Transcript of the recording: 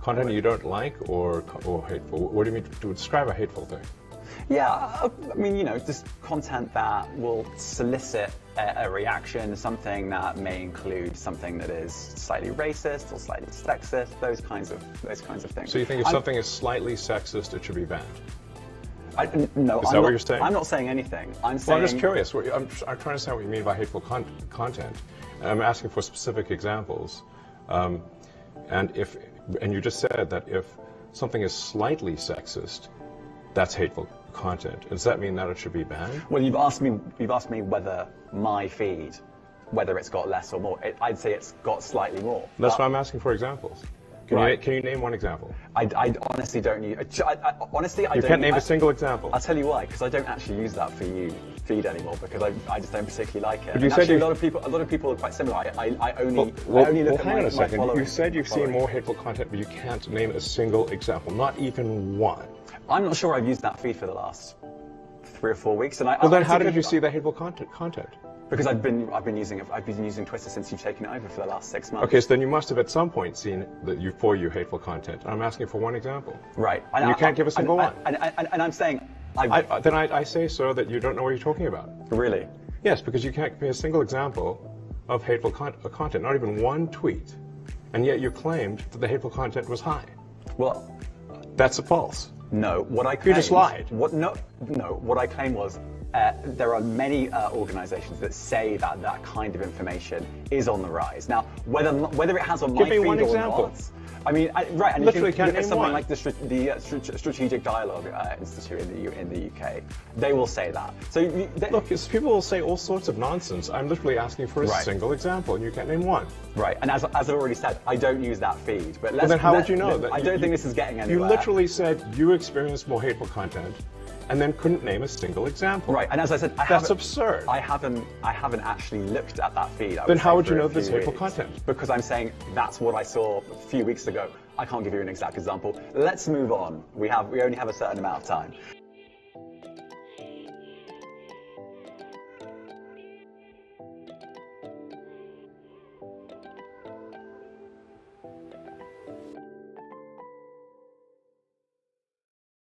Content you don't like or hateful? What do you mean to describe a hateful thing? Yeah, I mean, you know, just content that will solicit a reaction, something that may include something that is slightly racist or slightly sexist, those kinds of things. So you think if something is slightly sexist, it should be banned? No, Is that what you're saying? I'm not saying anything. I'm saying. Well, I'm just curious. I'm trying to understand what you mean by hateful content. And I'm asking for specific examples. And you just said that if something is slightly sexist, that's hateful content. Does that mean that it should be banned? Well, you've asked me whether my feed, whether it's got less or more. I'd say it's got slightly more. That's why I'm asking for examples. Can you name one example? I honestly don't use. Honestly, I You don't. can't name a single example. I'll tell you why. Because I don't actually use that for you feed anymore because I just don't particularly like it. But you and said actually, a lot of people are quite similar. I only look at hang on my a second. following. You said you've seen more hateful content, but you can't name a single example, not even one. I'm not sure I've used that feed for the last 3 or 4 weeks, and Well, then how did you see the hateful content? Because I've been using Twitter since you've taken it over for the last 6 months. Okay, so then you must have at some point seen for you hateful content. I'm asking for one example. Right. And you can't give a single one. And I'm saying... Then I say, sir, that you don't know what you're talking about. Really? Yes, because you can't give me a single example of hateful content, not even one tweet. And yet you claimed that the hateful content was high. Well... That's a false. No, what I claimed... You just lied. No, what I claimed was there are many organizations that say that that kind of information is on the rise. Now, whether it has on my feed or not... I mean, right, and literally you can look at something one. like the Strategic Dialogue Institute in the UK. They will say that. So look, people will say all sorts of nonsense. I'm literally asking for a single example, and you can't name one. Right, and as I've already said, I don't use that feed. But then how would you know that? I don't think this is getting anywhere. You literally said you experienced more hateful content, and then couldn't name a single example. Right, and as I said, that's absurd. I haven't actually looked at that feed. Then how would you know this hateful content? Because I'm saying that's what I saw a few weeks ago. I can't give you an exact example. Let's move on. We only have a certain amount of time.